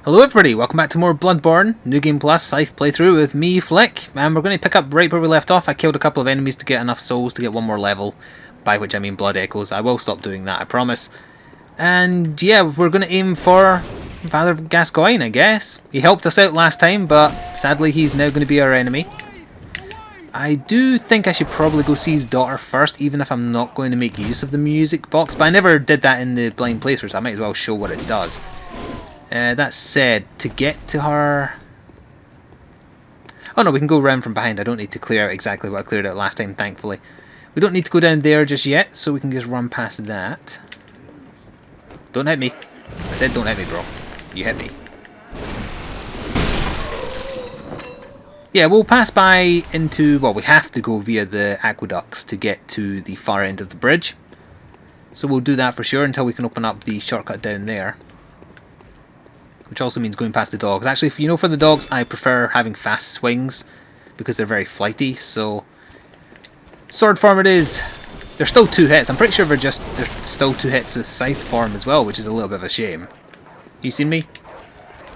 Hello everybody, welcome back to more Bloodborne, New Game Plus, Scythe playthrough with me, Flik, and we're going to pick up right where we left off. I killed a couple of enemies to get enough souls to get one more level, by which I mean blood echoes. I will stop doing that, I promise. And yeah, we're going to aim for Father Gascoigne, I guess. He helped us out last time, but sadly he's now going to be our enemy. I do think I should probably go see his daughter first, even if I'm not going to make use of the music box, but I never did that in the blind playthrough, so I might as well show what it does. That said, to get to her... Oh no, we can go around from behind. I don't need to clear out exactly what I cleared out last time, thankfully. We don't need to go down there just yet, so we can just run past that. Don't hit me. I said don't hit me, bro. You hit me. Yeah, we'll pass by into... Well, we have to go via the aqueducts to get to the far end of the bridge. So we'll do that for sure until we can open up the shortcut down there. Which also means going past the dogs. Actually, you know, for the dogs, I prefer having fast swings because they're very flighty. So, sword form it is. They're still 2 hits. I'm pretty sure they're still 2 hits with scythe form as well, which is a little bit of a shame. You seen me?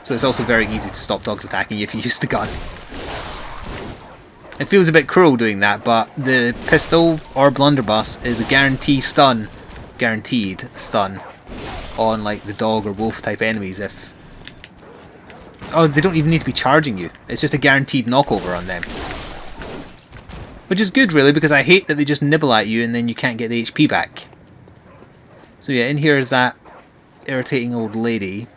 So it's also very easy to stop dogs attacking you if you use the gun. It feels a bit cruel doing that, but the pistol or blunderbuss is a guaranteed stun on like the dog or wolf type enemies if... Oh, they don't even need to be charging you. It's just a guaranteed knockover on them. Which is good, really, because I hate that they just nibble at you and then you can't get the HP back. So yeah, in here is that irritating old lady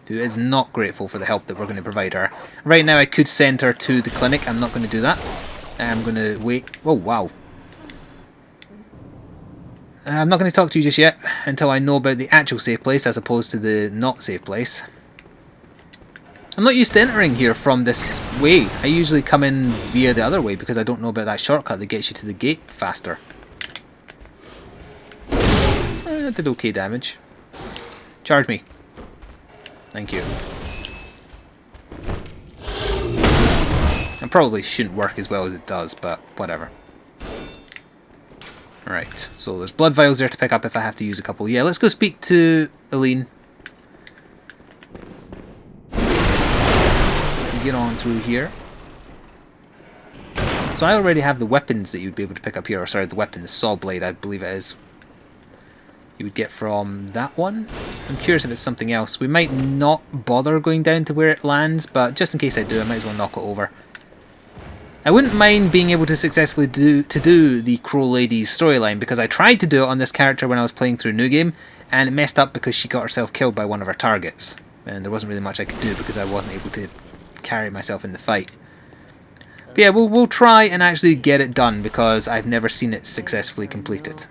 who is not grateful for the help that we're going to provide her. Right now I could send her to the clinic. I'm not going to do that. I'm going to wait. Oh, wow. I'm not going to talk to you just yet until I know about the actual safe place as opposed to the not safe place. I'm not used to entering here from this way. I usually come in via the other way because I don't know about that shortcut that gets you to the gate faster. That did okay damage. Charge me. Thank you. It probably shouldn't work as well as it does, but whatever. Alright, so there's blood vials there to pick up if I have to use a couple. Yeah, let's go speak to Eileen. Get on through here. So I already have the weapons that you'd be able to pick up here, or sorry, the weapon, the saw blade, I believe it is. You would get from that one. I'm curious if it's something else. We might not bother going down to where it lands, but just in case I do, I might as well knock it over. I wouldn't mind being able to successfully do the Crow Lady's storyline, because I tried to do it on this character when I was playing through New Game, and it messed up because she got herself killed by one of her targets. And there wasn't really much I could do because I wasn't able to carry myself in the fight. But yeah, we'll try and actually get it done because I've never seen it successfully completed.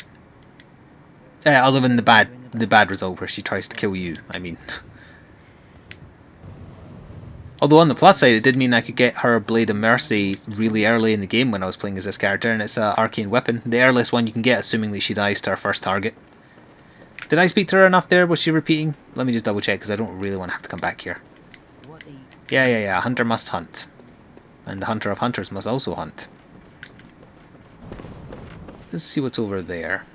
Other than the bad result where she tries to kill you, I mean. Although on the plus side, it did mean I could get her Blade of Mercy really early in the game when I was playing as this character, and it's an arcane weapon. The earliest one you can get, assuming that she dies to her first target. Did I speak to her enough there? Was she repeating? Let me just double check because I don't really want to have to come back here. Yeah. A hunter must hunt. And the hunter of hunters must also hunt. Let's see what's over there.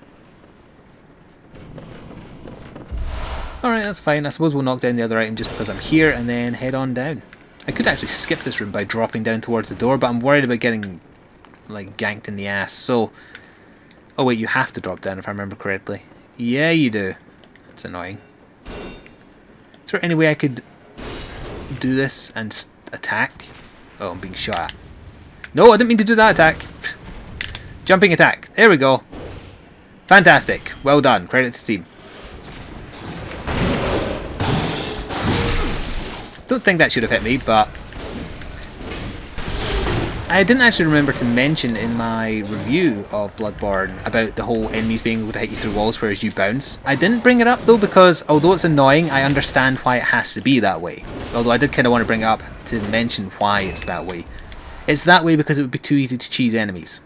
Alright, that's fine. I suppose we'll knock down the other item just because I'm here and then head on down. I could actually skip this room by dropping down towards the door, but I'm worried about getting, like, ganked in the ass, so... Oh wait, you have to drop down if I remember correctly. Yeah, you do. That's annoying. Is there any way I could do this and attack? Oh, I'm being shot at. No, I didn't mean to do that attack. Jumping attack. There we go. Fantastic. Well done. Credit to team. Don't think that should have hit me, but I didn't actually remember to mention in my review of Bloodborne about the whole enemies being able to hit you through walls whereas you bounce. I didn't bring it up though because although it's annoying, I understand why it has to be that way. Although I did kind of want to bring it up to mention why it's that way. It's that way because it would be too easy to cheese enemies.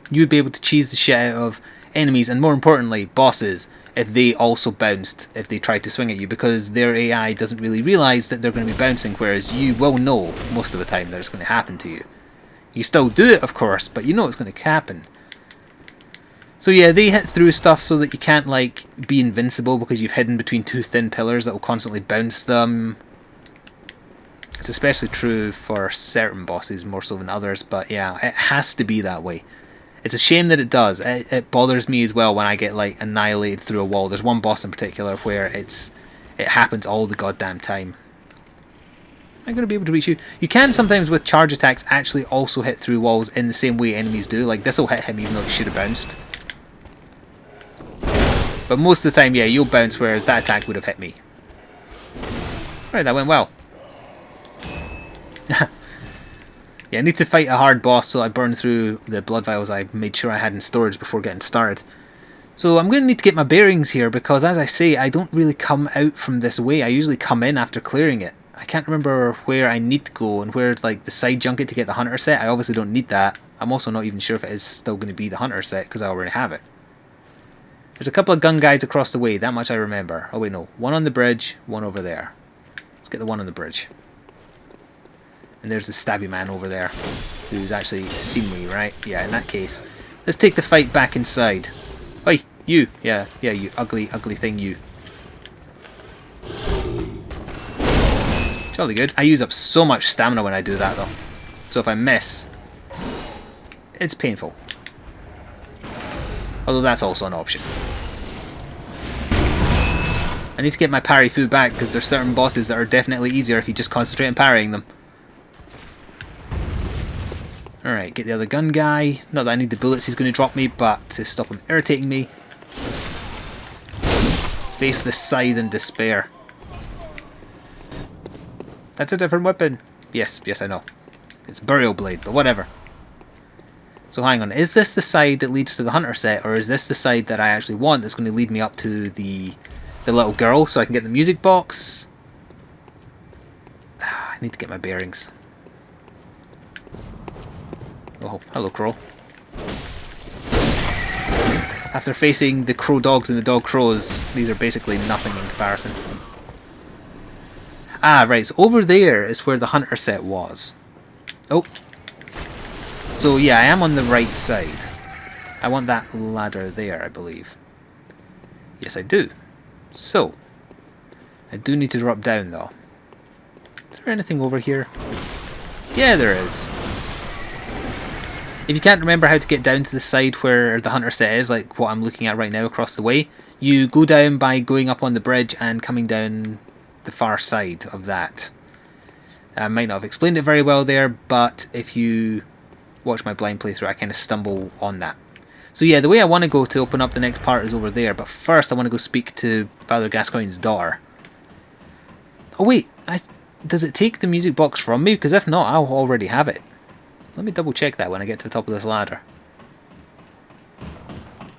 You would be able to cheese the shit out of enemies and more importantly, bosses, if they also bounced, if they tried to swing at you, because their AI doesn't really realise that they're going to be bouncing, whereas you will know most of the time that it's going to happen to you. You still do it, of course, but you know it's going to happen. So yeah, they hit through stuff so that you can't like be invincible because you've hidden between two thin pillars that will constantly bounce them. It's especially true for certain bosses more so than others, but yeah, it has to be that way. It's a shame that it does. It bothers me as well when I get like annihilated through a wall. There's one boss in particular where it happens all the goddamn time. Am I going to be able to reach you? You can sometimes with charge attacks actually also hit through walls in the same way enemies do. Like this will hit him even though it should have bounced. But most of the time, yeah, you'll bounce, whereas that attack would have hit me. Right, that went well. Yeah, I need to fight a hard boss, so I burned through the blood vials I made sure I had in storage before getting started. So I'm going to need to get my bearings here, because as I say, I don't really come out from this way. I usually come in after clearing it. I can't remember where I need to go, and where like the side junket to get the hunter set. I obviously don't need that. I'm also not even sure if it is still going to be the hunter set, because I already have it. There's a couple of gun guides across the way, that much I remember. Oh wait, no. One on the bridge, one over there. Let's get the one on the bridge. And there's the stabby man over there, who's actually seen me, right? Yeah, in that case. Let's take the fight back inside. Oi, you! Yeah, you ugly, ugly thing, you. Jolly good. I use up so much stamina when I do that, though. So if I miss, it's painful. Although that's also an option. I need to get my parry food back because there's certain bosses that are definitely easier if you just concentrate on parrying them. Alright, get the other gun guy. Not that I need the bullets he's going to drop me, but to stop him irritating me. Face the scythe in despair. That's a different weapon. Yes, I know. It's Burial Blade, but whatever. So hang on, is this the side that leads to the hunter set, or is this the side that I actually want that's going to lead me up to the little girl so I can get the music box? I need to get my bearings. Oh, hello crow. After facing the crow dogs and the dog crows, these are basically nothing in comparison. Ah, right, so over there is where the hunter set was. Oh. So yeah, I am on the right side. I want that ladder there, I believe. Yes, I do. So, I do need to drop down though. Is there anything over here? Yeah, there is. If you can't remember how to get down to the side where the hunter set is, like what I'm looking at right now across the way, you go down by going up on the bridge and coming down the far side of that. I might not have explained it very well there, but if you watch my blind playthrough, I kind of stumble on that. So yeah, the way I want to go to open up the next part is over there, but first I want to go speak to Father Gascoigne's daughter. Oh wait, does it take the music box from me? Because if not, I'll already have it. Let me double check that when I get to the top of this ladder.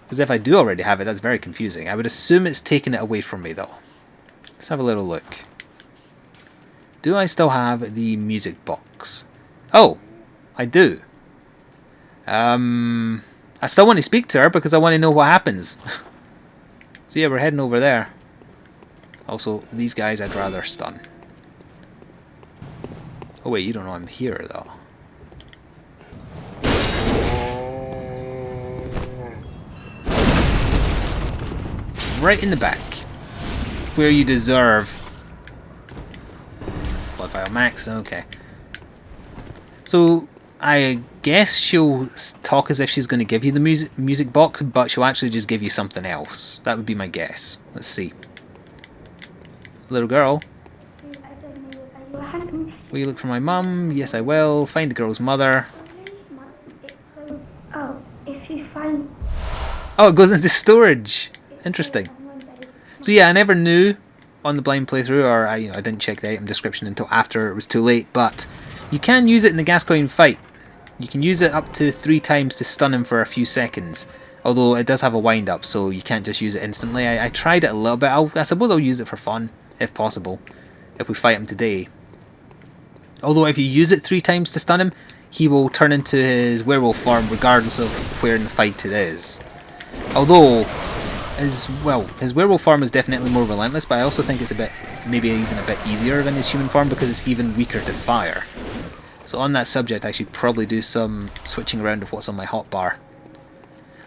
Because if I do already have it, that's very confusing. I would assume it's taken it away from me though. Let's have a little look. Do I still have the music box? Oh, I do. I still want to speak to her because I want to know what happens. So yeah, we're heading over there. Also, these guys I'd rather stun. Oh wait, you don't know I'm here though. Right in the back. Where you deserve. Blood vial max, okay. So, I guess she'll talk as if she's going to give you the music box, but she'll actually just give you something else. That would be my guess. Let's see. Little girl. Will you look for my mum? Yes, I will. Find the girl's mother. Oh, if you find... Oh, it goes into storage. Interesting. So yeah, I never knew on the blind playthrough, or I didn't check the item description until after it was too late, but you can use it in the Gascoigne fight. You can use it up to 3 times to stun him for a few seconds. Although it does have a wind up, so you can't just use it instantly. I tried it a little bit. I suppose I'll use it for fun, if possible, if we fight him today. Although if you use it 3 times to stun him, he will turn into his werewolf form regardless of where in the fight it is. Although, his werewolf form is definitely more relentless, but I also think it's maybe even a bit easier than his human form because it's even weaker to fire. So on that subject, I should probably do some switching around of what's on my hotbar.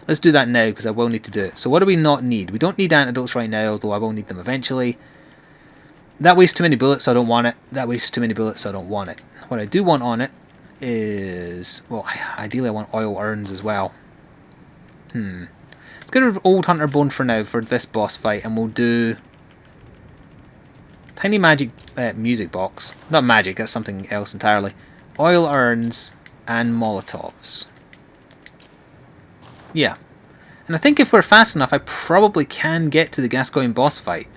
Let's do that now, because I will need to do it. So what do we not need? We don't need antidotes right now, although I will need them eventually. That wastes too many bullets, so I don't want it. That wastes too many bullets, so I don't want it. What I do want on it is... well, ideally I want oil urns as well. Let's get rid of Old Hunter Bone for now, for this boss fight, and we'll do... tiny magic music box. Not magic, that's something else entirely. Oil urns and Molotovs. Yeah. And I think if we're fast enough, I probably can get to the Gascoigne boss fight.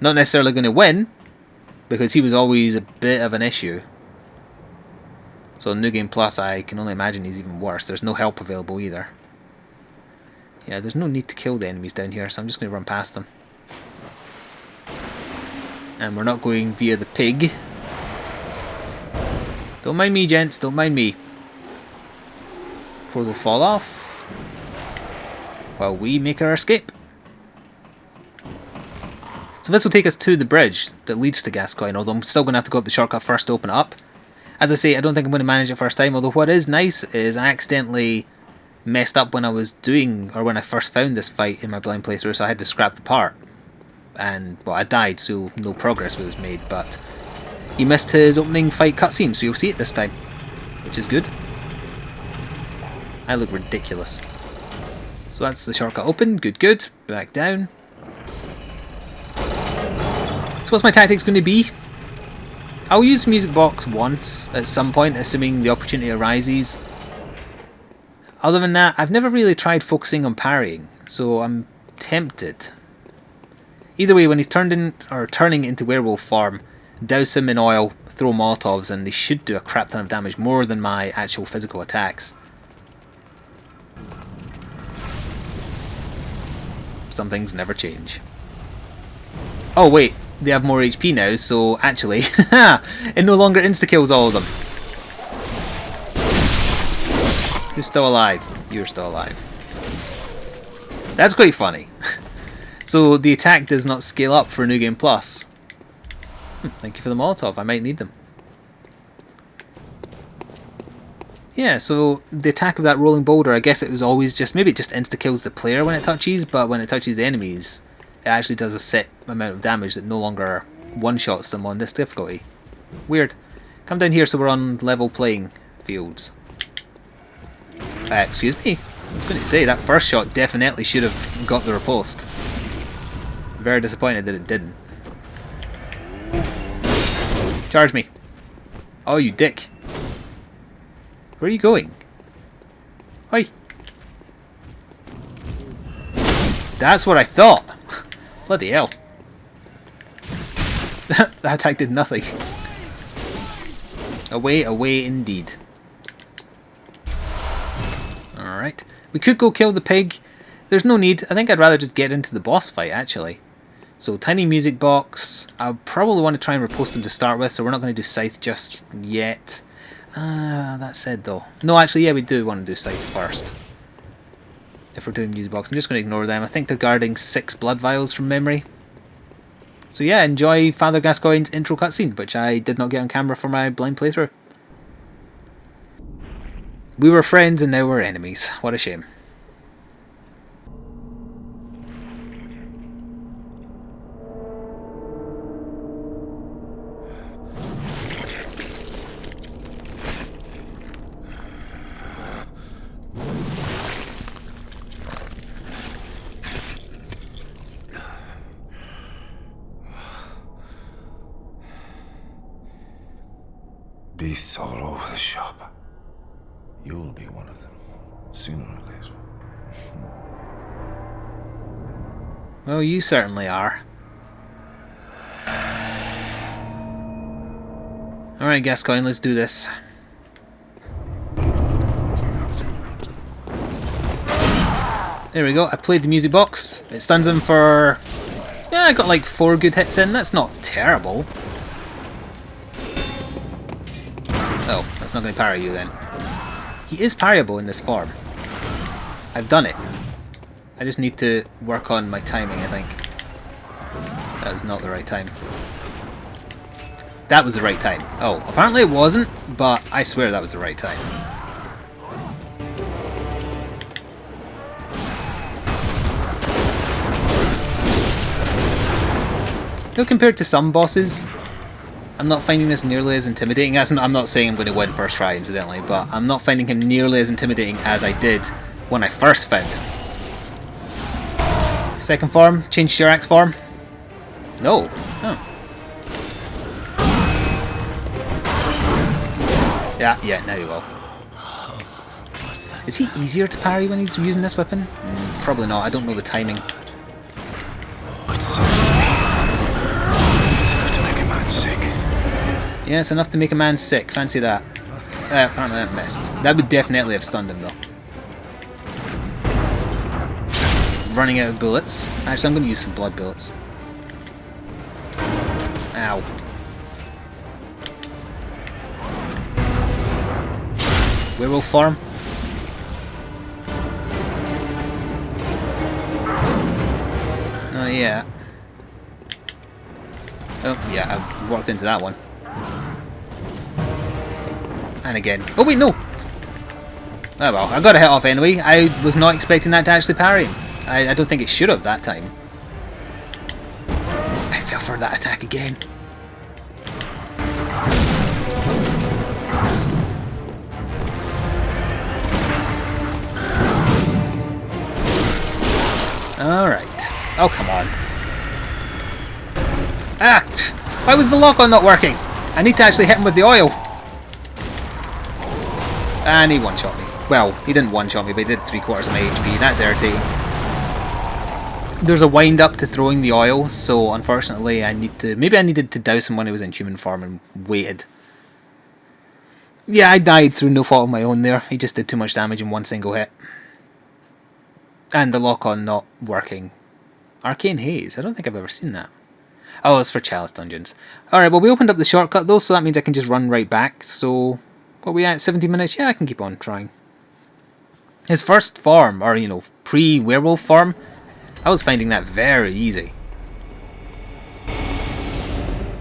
Not necessarily going to win, because he was always a bit of an issue. So New Game Plus, I can only imagine he's even worse. There's no help available either. Yeah, there's no need to kill the enemies down here, so I'm just going to run past them. And we're not going via the pig. Don't mind me, gents, don't mind me. Before they fall off, while we make our escape. So this will take us to the bridge that leads to Gascoigne, although I'm still going to have to go up the shortcut first to open it up. As I say, I don't think I'm going to manage it first time, although what is nice is I accidentally messed up when I was doing, or when I first found this fight in my blind playthrough, so I had to scrap the part. And, well, I died, so no progress was made, but he missed his opening fight cutscene, so you'll see it this time, which is good. I look ridiculous. So that's the shortcut open, good, back down. So what's my tactics going to be? I'll use Music Box once, at some point, assuming the opportunity arises. Other than that, I've never really tried focusing on parrying, so I'm tempted. Either way, when he's turning into werewolf form, douse him in oil, throw Molotovs, and they should do a crap ton of damage, more than my actual physical attacks. Some things never change. Oh wait, they have more HP now, so actually, it no longer insta-kills all of them. Who's still alive? You're still alive. That's quite funny. So the attack does not scale up for New Game Plus. Thank you for the Molotov, I might need them. Yeah, so the attack of that rolling boulder, I guess it was always just, maybe it just insta-kills the player when it touches, but when it touches the enemies, it actually does a set amount of damage that no longer one-shots them on this difficulty. Weird. Come down here so we're on level playing fields. Excuse me. I was going to say, that first shot definitely should have got the riposte. Very disappointed that it didn't. Charge me. Oh, you dick. Where are you going? Oi. That's what I thought. Bloody hell. That attack did nothing. Away indeed. Alright. We could go kill the pig. There's no need. I think I'd rather just get into the boss fight, actually. So, tiny music box. I'll probably want to try and riposte them to start with, so we're not going to do Scythe just yet. That said though. No, actually, yeah, we do want to do Scythe first. If we're doing music box, I'm just going to ignore them. I think they're guarding 6 blood vials from memory. So yeah, enjoy Father Gascoigne's intro cutscene, which I did not get on camera for my blind playthrough. We were friends and now we're enemies. What a shame. Beasts all over the shop. You'll be one of them, sooner or later. Well, you certainly are. Alright, Gascoigne, let's do this. There we go, I played the music box. It stuns him for... yeah, I got like 4 good hits in, that's not terrible. Oh, that's not going to parry you then. He is parryable in this form. I've done it. I just need to work on my timing, I think. That was not the right time. That was the right time. Oh, apparently it wasn't, but I swear that was the right time. You know, compared to some bosses, I'm not finding this nearly as intimidating. I'm not saying I'm going to win first try, incidentally, but I'm not finding him nearly as intimidating as I did when I first found him. Second form, change to your axe form. No. Oh. Yeah, now you will. Is he easier to parry when he's using this weapon? Probably not, I don't know the timing. It seems to me it's enough to make a man sick. Yeah, it's enough to make a man sick, fancy that. Apparently that missed. That would definitely have stunned him though. Running out of bullets. Actually, I'm going to use some blood bullets. Ow. Werewolf form. Oh yeah. Oh yeah, I walked into that one. And again. Oh wait, no! Oh well, I got a hit off anyway. I was not expecting that to actually parry him. I don't think it should have that time. I fell for that attack again. Alright. Oh, come on. Ah! Why was the lock-on not working? I need to actually hit him with the oil. And he one-shot me. Well, he didn't one-shot me, but he did 3/4 of my HP. That's irritating. There's a wind-up to throwing the oil, so unfortunately maybe I needed to douse him when he was in human form and waited. Yeah, I died through no fault of my own there. He just did too much damage in one single hit. And the lock-on not working. Arcane Haze, I don't think I've ever seen that. Oh, it's for Chalice Dungeons. Alright, well we opened up the shortcut though, so that means I can just run right back, so... What are we at, 70 minutes? Yeah, I can keep on trying. His first form, or you know, pre-werewolf form, I was finding that very easy.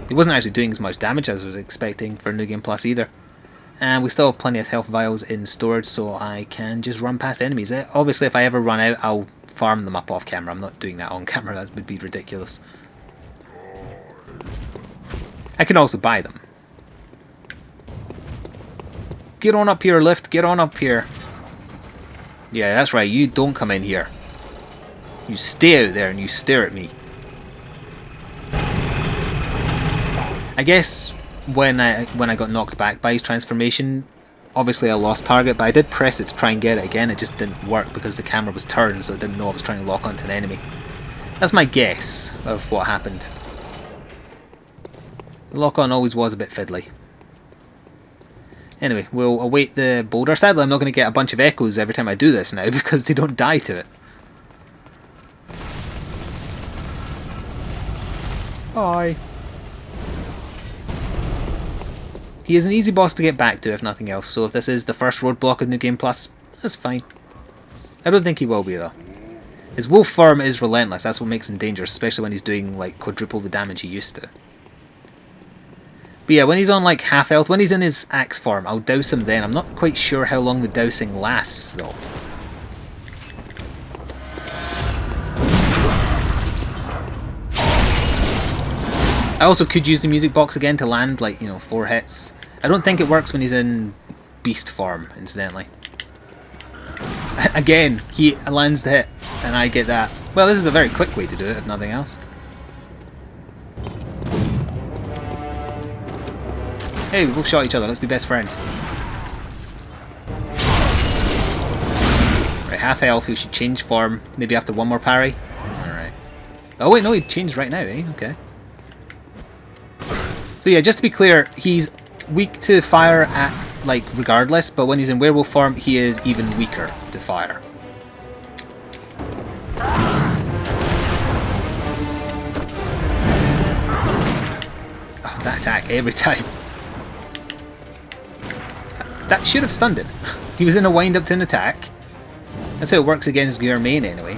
He wasn't actually doing as much damage as I was expecting for New Game Plus either. And we still have plenty of health vials in storage, so I can just run past enemies. Obviously, if I ever run out, I'll farm them up off camera. I'm not doing that on camera, that would be ridiculous. I can also buy them. Get on up here, Lift, get on up here. Yeah, that's right, you don't come in here. You stay out there and you stare at me. I guess when I got knocked back by his transformation, obviously I lost target, but I did press it to try and get it again. It just didn't work because the camera was turned, so it didn't know I was trying to lock onto an enemy. That's my guess of what happened. The lock-on always was a bit fiddly. Anyway, we'll await the boulder. Sadly, I'm not going to get a bunch of echoes every time I do this now because they don't die to it. Hi. He is an easy boss to get back to, if nothing else, so if this is the first roadblock of New Game Plus, that's fine. I don't think he will be, though. His wolf form is relentless, that's what makes him dangerous, especially when he's doing like quadruple the damage he used to. But yeah, when he's on like half health, when he's in his axe form, I'll douse him then. I'm not quite sure how long the dousing lasts, though. I also could use the music box again to land, like, you know, 4 hits. I don't think it works when he's in beast form, incidentally. Again, he lands the hit, and I get that. Well, this is a very quick way to do it, if nothing else. Hey, we both shot each other, let's be best friends. Right, half health, he should change form, maybe after one more parry. Alright. Oh wait, no, he changed right now, eh? Okay. So yeah, just to be clear, he's weak to fire at, like, regardless, but when he's in werewolf form, he is even weaker to fire. Oh, that attack every time. That should have stunned him. He was in a wind up to an attack. That's how it works against your main anyway.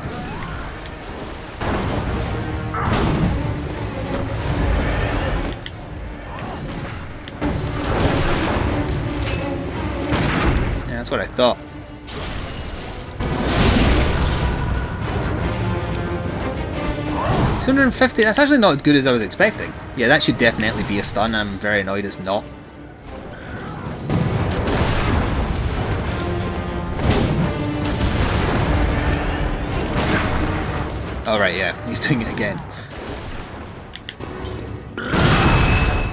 Yeah, that's what I thought. 250, that's actually not as good as I was expecting. Yeah, that should definitely be a stun. I'm very annoyed it's not. Alright, yeah, he's doing it again.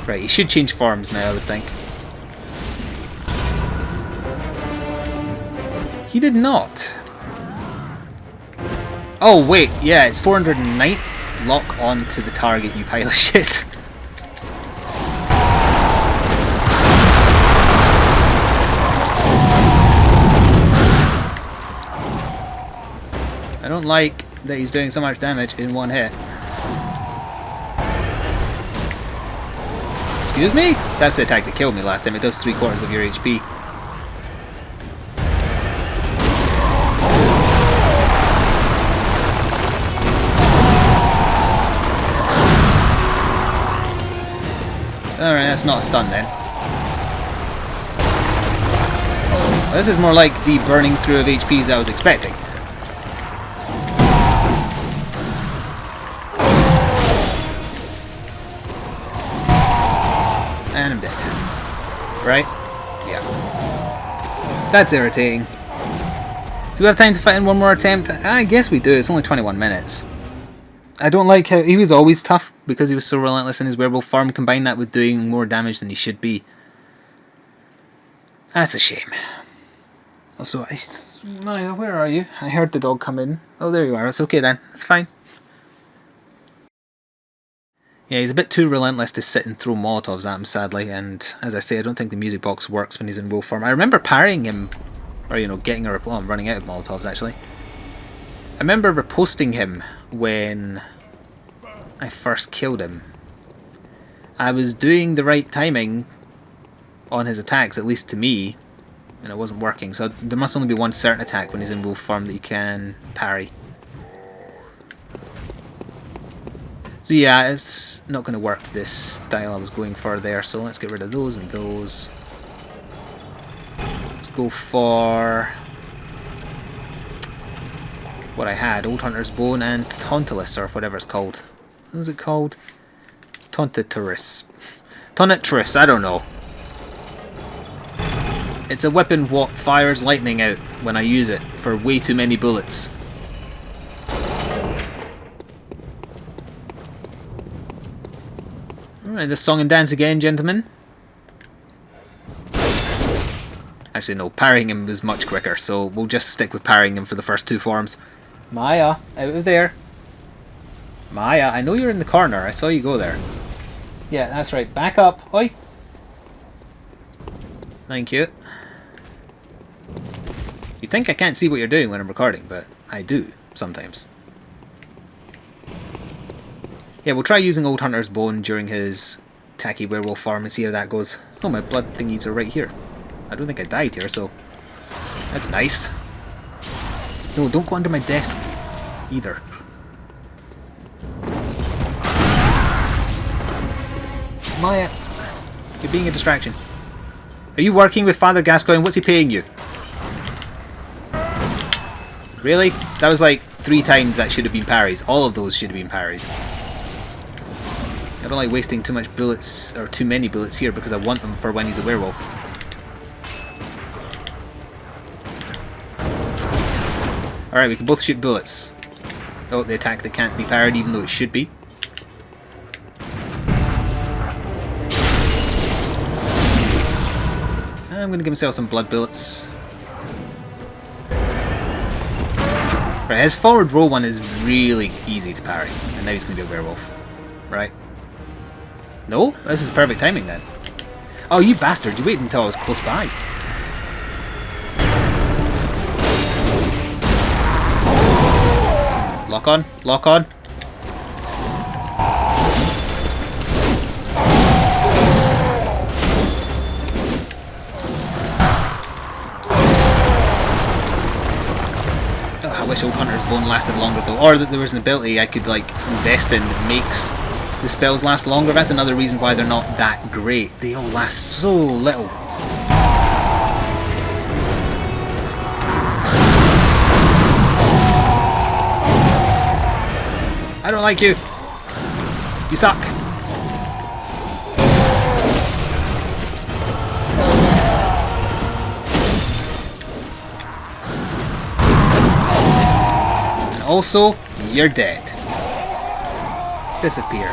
Right, he should change forms now, I would think. He did not. Oh wait, yeah, it's 409. Lock on to the target, you pile of shit. I don't like that he's doing so much damage in one hit. Excuse me? That's the attack that killed me last time. It does 3/4 of your HP. Alright, that's not a stun then. This is more like the burning through of HPs I was expecting. And I'm dead. Right? Yeah. That's irritating. Do we have time to fight in one more attempt? I guess we do. It's only 21 minutes. I don't like how he was always tough because he was so relentless in his werewolf form. Combine that with doing more damage than he should be. That's a shame. Also, Maya, where are you? I heard the dog come in. Oh, there you are. It's okay then. It's fine. Yeah, he's a bit too relentless to sit and throw Molotovs at him, sadly. And as I say, I don't think the music box works when he's in wolf form. I remember parrying him, or getting a well, I'm running out of Molotovs actually. I remember riposting him when I first killed him. I was doing the right timing on his attacks, at least to me, and it wasn't working. So there must only be one certain attack when he's in wolf form that you can parry. So yeah, it's not going to work this style I was going for there, so let's get rid of those and those. Let's go for what I had, Old Hunter's Bone and Tauntalus, or whatever it's called. What is it called? Tauntatris. Tauntatris, I don't know. It's a weapon what fires lightning out when I use it for way too many bullets. Alright, this song and dance again, gentlemen. Actually, no, parrying him was much quicker, so we'll just stick with parrying him for the first two forms. Maya, out of there. Maya, I know you're in the corner. I saw you go there. Yeah, that's right. Back up. Oi! Thank you. You think I can't see what you're doing when I'm recording, but I do, sometimes. Yeah, we'll try using Old Hunter's Bone during his tacky werewolf form and see how that goes. Oh, my blood thingies are right here. I don't think I died here, so that's nice. No, don't go under my desk either. Maya, you're being a distraction. Are you working with Father Gascoigne? What's he paying you? Really? That was like 3 times that should have been parries. All of those should have been parries. I don't like wasting too much bullets, or too many bullets here, because I want them for when he's a werewolf. Alright, we can both shoot bullets. Oh, the attack that can't be parried even though it should be. I'm going to give myself some blood bullets. Right, his forward roll one is really easy to parry, and now he's going to be a werewolf. Right. No? This is perfect timing then. Oh, you bastard, you waited until I was close by. Lock on, lock on. Oh, I wish Old Hunter's Bone lasted longer though, or that there was an ability I could like invest in that makes the spells last longer. That's another reason why they're not that great. They all last so little. I don't like you. You suck! And also, you're dead. Disappear.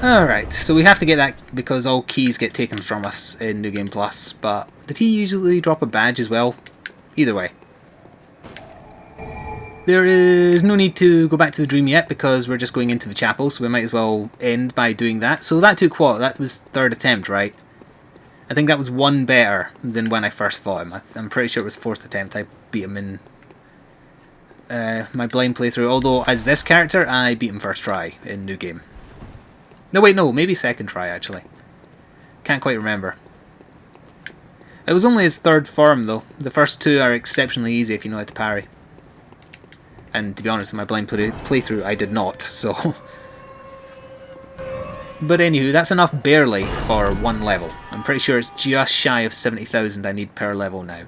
Alright, so we have to get that because all keys get taken from us in New Game Plus, but did he usually drop a badge as well? Either way. There is no need to go back to the dream yet because we're just going into the chapel, so we might as well end by doing that. So that took what? That was third attempt, right? I think that was one better than when I first fought him. I'm pretty sure it was fourth attempt. I beat him in my blind playthrough, although as this character I beat him first try in New Game. No wait, no, maybe second try actually. Can't quite remember. It was only his third form though. The first two are exceptionally easy if you know how to parry. And to be honest, in my blind playthrough I did not, so... But anywho, that's enough barely for one level. I'm pretty sure it's just shy of 70,000 I need per level now.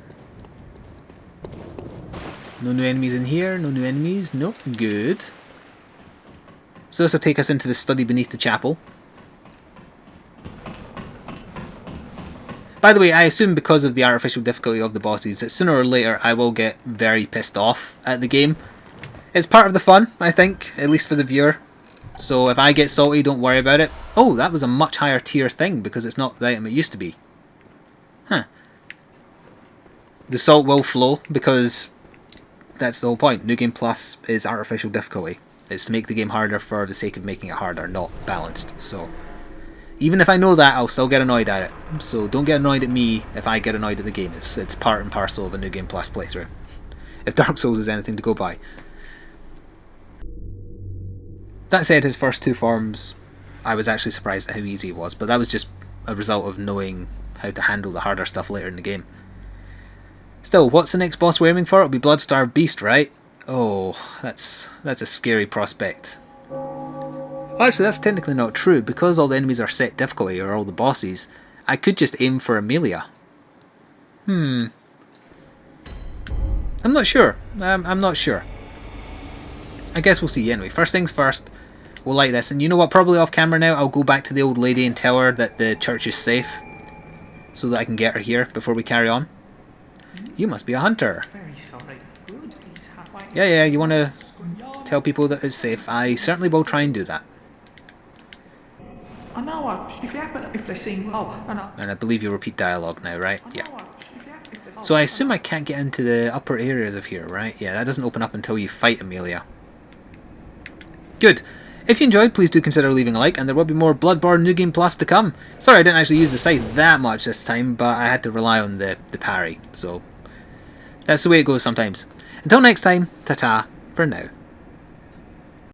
No new enemies in here, no new enemies, nope, good. So this will take us into the study beneath the chapel. By the way, I assume because of the artificial difficulty of the bosses that sooner or later I will get very pissed off at the game. It's part of the fun, I think, at least for the viewer. So if I get salty, don't worry about it. Oh, that was a much higher tier thing because it's not the item it used to be. Huh. The salt will flow because that's the whole point. New Game Plus is artificial difficulty. It's to make the game harder for the sake of making it harder, not balanced. So even if I know that, I'll still get annoyed at it. So don't get annoyed at me if I get annoyed at the game. It's part and parcel of a New Game Plus playthrough. If Dark Souls is anything to go by. That said, his first two forms, I was actually surprised at how easy it was, but that was just a result of knowing how to handle the harder stuff later in the game. Still, what's the next boss we're aiming for? It'll be Bloodstarved Beast, right? Oh, that's a scary prospect. Actually, that's technically not true. Because all the enemies are set difficulty, or all the bosses, I could just aim for Amelia. I'm not sure. I'm not sure. I guess we'll see anyway. First things first, we'll light this. And you know what, probably off camera now, I'll go back to the old lady and tell her that the church is safe. So that I can get her here before we carry on. You must be a hunter. Very sorry. Good. Yeah, you want to tell people that it's safe. I certainly will try and do that. And I believe you repeat dialogue now, right? Yeah. So I assume I can't get into the upper areas of here, right? Yeah, that doesn't open up until you fight Amelia. Good. If you enjoyed, please do consider leaving a like, and there will be more Bloodborne New Game Plus to come. Sorry I didn't actually use the scythe that much this time, but I had to rely on the parry, so that's the way it goes sometimes. Until next time, ta-ta for now.